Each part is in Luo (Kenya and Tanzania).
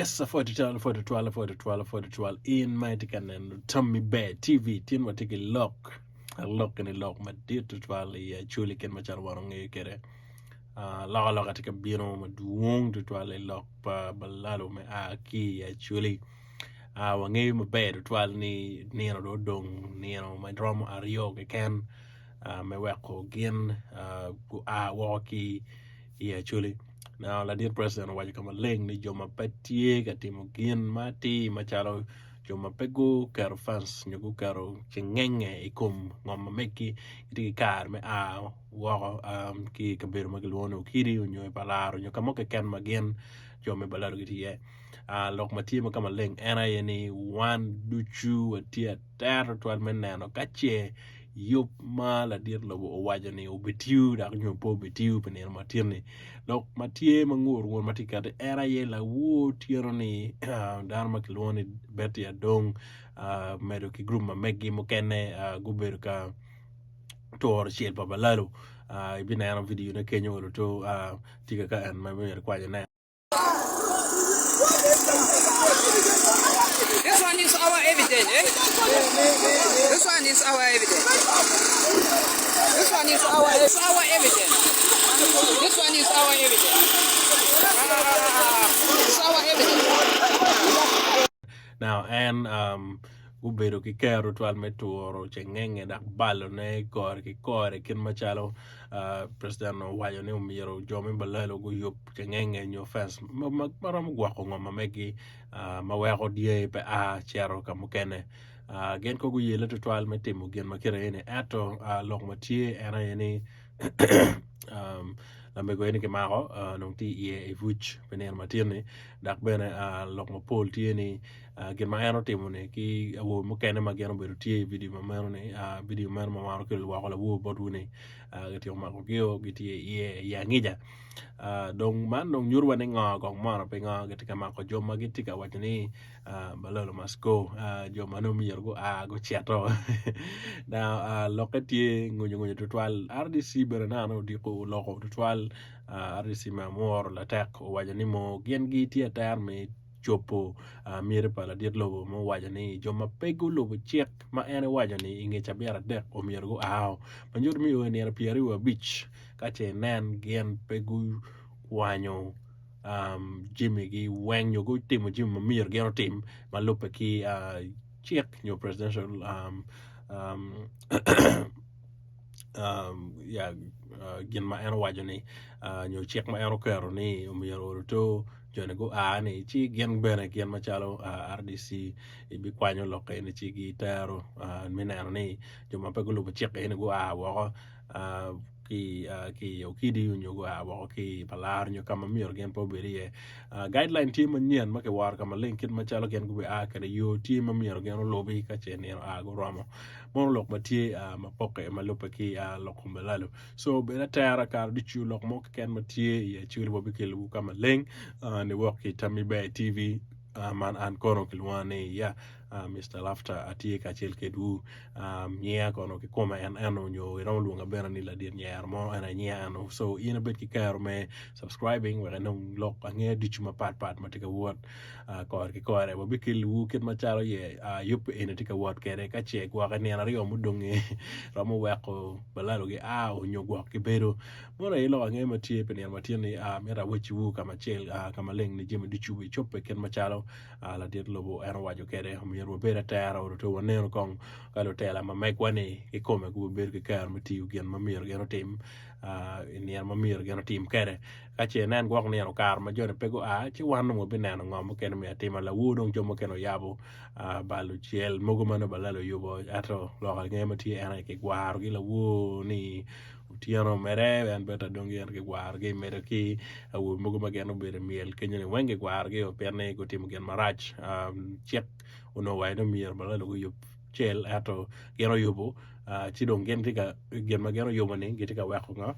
Yes, 40 in my ticket and Tommy Bear TV, tin what take a lock in a lock, my dear to twal, chuli can much along a kere. Log take a bino, my doong to twal a lock, balalo me aki, chuli. Wangi my bed to twal ni no dong, my drum are yoga can, my wako again, walkie, chuli. Now, la dear president, why you come a ling ni joma petie katimo gin mati machalo joma pegu karo fans nyogu karo chengenge ikum ngoma meki iti kar me wako ki kabir magilwono kiri unyo palaro nyo kamoke ken magin joma balaro giti ye lok mati mo kama ling ena yeni wan duchu atia ter twal meneno kache yup ma la dir lo waja ni obitiu da nyo po bitiu penir matirni lok matie mangur won matika de era ye la wo tiero ni dar makiloni beti adong medo ki group ma megi mo kene guber ka tor chiel babalalo ibina yana video na kenyo lo to tiga ka an ma mer kwaje na. This one is our evidence, eh? This one is our evidence. This one is our evidence. This one is our evidence. It's our evidence. Now, and ubero ki kero twal metoro chengenge dak balo ne kor ki kore kin machalo president no wayo ne umiro jomi balalo go yup chengenge nyo fans maram gwako ngoma megi maweko die pe chero kamukene gen ko gu yele to twal metimo gen makire ene ato lok matie era ene lambe go ene ke mako nong ti e vuch pener matirni dak bene lok ma pol tie ni gen ma eno timo ne ki wo mo kene ma geno bedo tie video ma mero ne video mero ma maro ke wa ko wo bodu ne gati ma ko geo giti ye ya ngija dong man dong nyurwa ne nga gong maro pe nga gati ka ma ko joma giti ka watni balalo masko joma no mi yergo go chiato na lokati ngunyo to twal RDC berenano di ko loko to twal RDC ma mor la tek wajani mo gen giti atar me chopo mire pala diet lobo mo wajani joma pegu lobo chek ma ene wajani inge chabiara dek o mirgo manjur mi o ne pieri wa beach kache nen gen pegu wanyo Jimmy gi weng yo go timo Jimmy mir geno tim malope ki chek nyo presidential ya gen ma ene wajani nyo chek ma ene kero ni umiro to jone go ne chi gen bene gen machalo RDC ibi kwanyo loke ne chi gi tero minero ni joma pego lupo chek ene go wako ki okidi nyo go wako ki palar nyo kama miyor gen po berie guideline team nyen make war kama linkit machalo gen go be kare yo team miyor gen lobi ka chene go romo mon lok matie mapoke malope ki lokumbalalo so bena tara kar dichu lok mo ken matie ye chuli bobi kelu kama link ne woki Tommy Bear TV man an kono kilwane ya Mr. Laughter atie ka chel kedu nyea kono ki koma en ano nyo iron lunga bena ni la dir nyer mo ana nyea ano so ina bet ki karo me subscribing wala nong lok ange dichu ma pat matika wot kor ki kore bobi kelu ket machalo ye yup ina tika wot kere ka che kwa ka nena rio mudonge ramo weko balalo ge o nyo gwa ki bedo mora ilo ange matie pe matie ni mera wechi wu kama chel kama leng ni jemi dichu bi chope ken machalo la dir lobo ero wajo kere yero bera tara o to waneno kong kalo tela ma mai kwani e come ku ber ke kar mati ugen ma mir geno tim ni ma mir geno tim kere ka che nan gwak ne no kar ma jone pego chi wanu mo binano ngom ken mi atima la wudong jomo keno yabo balu chiel mogo mano balalo yubo ato lo nge mati ana ke gwar gi la wo ni tiano mere en beta dongi en ke gwar ge mere ki awu mogo mageno bere miel kenyene wenge gwar ge o perne go tim gen marach chek uno wayno mier balalo go yup chel ato geno yubo chi dong gen tika gen mageno yubo ni gitika weko nga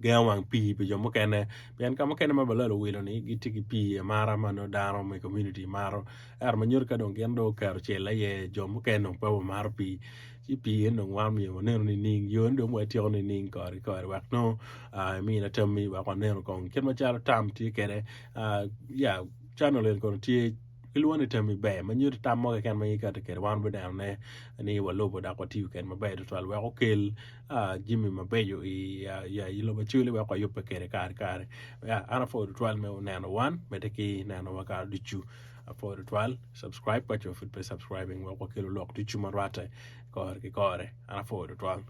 gewang pi pe jomo kene pian kama kene ma balalo wilo ni gitiki pi mara mano daro me community maro manyor ka don gendo kar chela ye jomo kene pa mar pi pi no wam yo ne ni ning yo ndo mo ti on ning kor wak no mi na tammi wa ko ne ko ken ma charo tam ti kere ya channel en ko ti ilwani tami be manyor tam mo ken ma yika te kere wan be down ne ni wa lobo da ko ti ken ma be to al wa ko kel Jimmy Mabeyo ya ilo bachule wa kwa yope kere kare ya ana for the 12 me nano 1 meteki nano waka duchu for the 12 subscribe kwa cho fit pe subscribing wa kwa kilo lok duchu marwate kore ana for the 12